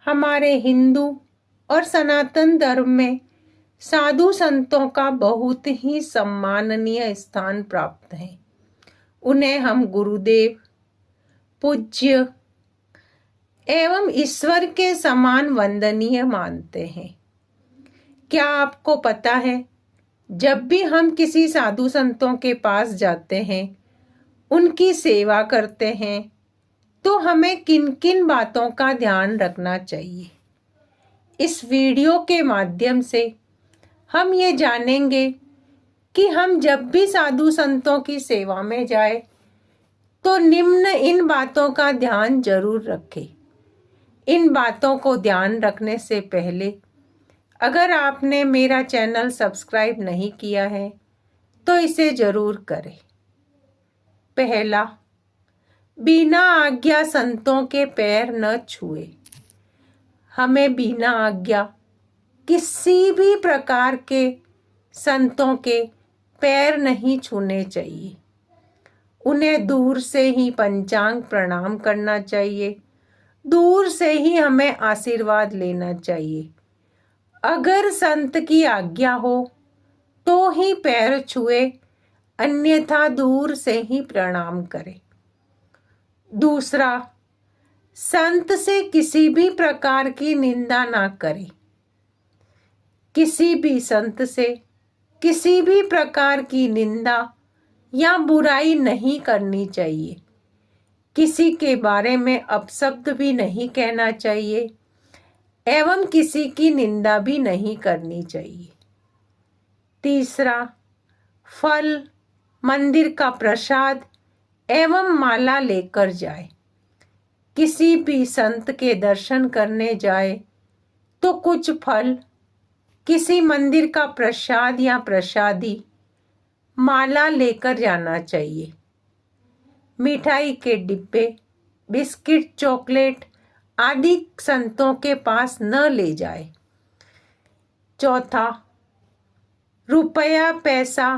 हमारे हिंदू और सनातन धर्म में साधु संतों का बहुत ही सम्माननीय स्थान प्राप्त है। उन्हें हम गुरुदेव, पूज्य एवं ईश्वर के समान वंदनीय मानते हैं। क्या आपको पता है, जब भी हम किसी साधु संतों के पास जाते हैं, उनकी सेवा करते हैं, तो हमें किन किन बातों का ध्यान रखना चाहिए? इस वीडियो के माध्यम से हम ये जानेंगे कि हम जब भी साधु संतों की सेवा में जाए तो निम्न इन बातों का ध्यान जरूर रखें। इन बातों को ध्यान रखने से पहले अगर आपने मेरा चैनल सब्सक्राइब नहीं किया है तो इसे जरूर करें। पहला, बिना आज्ञा संतों के पैर न छुए। हमें बिना आज्ञा किसी भी प्रकार के संतों के पैर नहीं छूने चाहिए। उन्हें दूर से ही पंचांग प्रणाम करना चाहिए, दूर से ही हमें आशीर्वाद लेना चाहिए। अगर संत की आज्ञा हो तो ही पैर छुए, अन्यथा दूर से ही प्रणाम करें। दूसरा, संत से किसी भी प्रकार की निंदा ना करें। किसी भी संत से किसी भी प्रकार की निंदा या बुराई नहीं करनी चाहिए। किसी के बारे में अपशब्द भी नहीं कहना चाहिए एवं किसी की निंदा भी नहीं करनी चाहिए। तीसरा, फल, मंदिर का प्रसाद एवं माला लेकर जाए। किसी भी संत के दर्शन करने जाए तो कुछ फल, किसी मंदिर का प्रसाद या प्रसादी, माला लेकर जाना चाहिए। मिठाई के डिब्बे, बिस्किट, चॉकलेट आदि संतों के पास न ले जाए। चौथा, रुपया, पैसा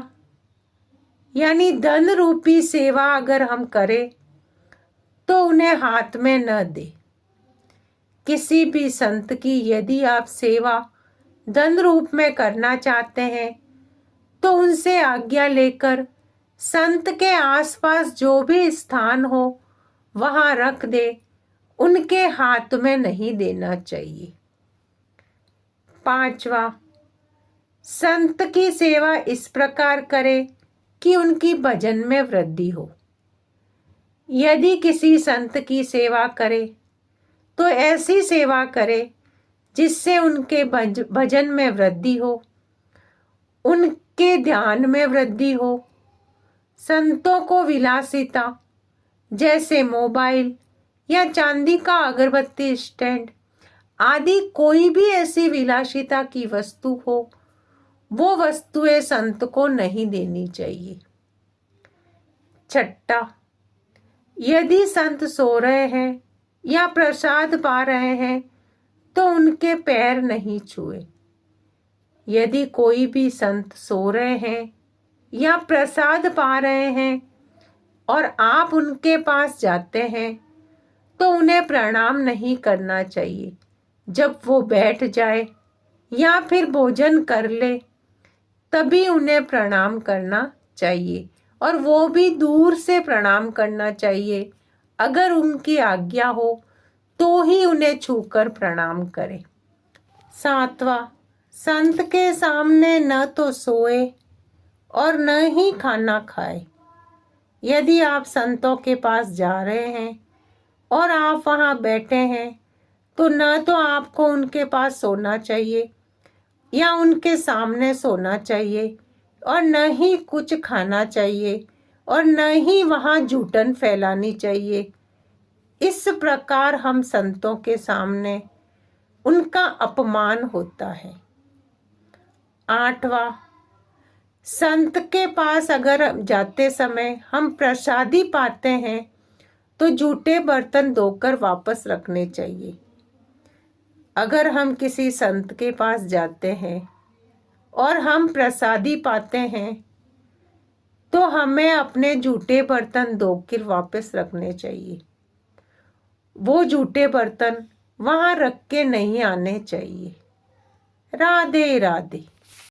यानी धन रूपी सेवा अगर हम करें तो उन्हें हाथ में न दे। किसी भी संत की यदि आप सेवा धन रूप में करना चाहते हैं तो उनसे आज्ञा लेकर संत के आसपास जो भी स्थान हो वहां रख दे, उनके हाथ में नहीं देना चाहिए। पांचवा, संत की सेवा इस प्रकार करे कि उनकी भजन में वृद्धि हो। यदि किसी संत की सेवा करे तो ऐसी सेवा करे जिससे उनके भजन में वृद्धि हो, उनके ध्यान में वृद्धि हो। संतों को विलासिता जैसे मोबाइल या चांदी का अगरबत्ती स्टैंड आदि कोई भी ऐसी विलासिता की वस्तु हो, वो वस्तुएं संत को नहीं देनी चाहिए। छठा, यदि संत सो रहे हैं या प्रसाद पा रहे हैं तो उनके पैर नहीं छुए। यदि कोई भी संत सो रहे हैं या प्रसाद पा रहे हैं और आप उनके पास जाते हैं तो उन्हें प्रणाम नहीं करना चाहिए। जब वो बैठ जाए या फिर भोजन कर ले तभी उन्हें प्रणाम करना चाहिए, और वो भी दूर से प्रणाम करना चाहिए। अगर उनकी आज्ञा हो तो ही उन्हें छूकर प्रणाम करें। सातवां, संत के सामने न तो सोए और न ही खाना खाए। यदि आप संतों के पास जा रहे हैं और आप वहां बैठे हैं तो न तो आपको उनके पास सोना चाहिए या उनके सामने सोना चाहिए, और न ही कुछ खाना चाहिए, और न ही वहां जूठन फैलानी चाहिए। इस प्रकार हम संतों के सामने उनका अपमान होता है। आठवां, संत के पास अगर जाते समय हम प्रसादी पाते हैं तो जूठे बर्तन धोकर वापस रखने चाहिए। अगर हम किसी संत के पास जाते हैं और हम प्रसादी पाते हैं तो हमें अपने जूठे बर्तन धोकर वापस रखने चाहिए। वो जूठे बर्तन वहां रख के नहीं आने चाहिए। राधे राधे।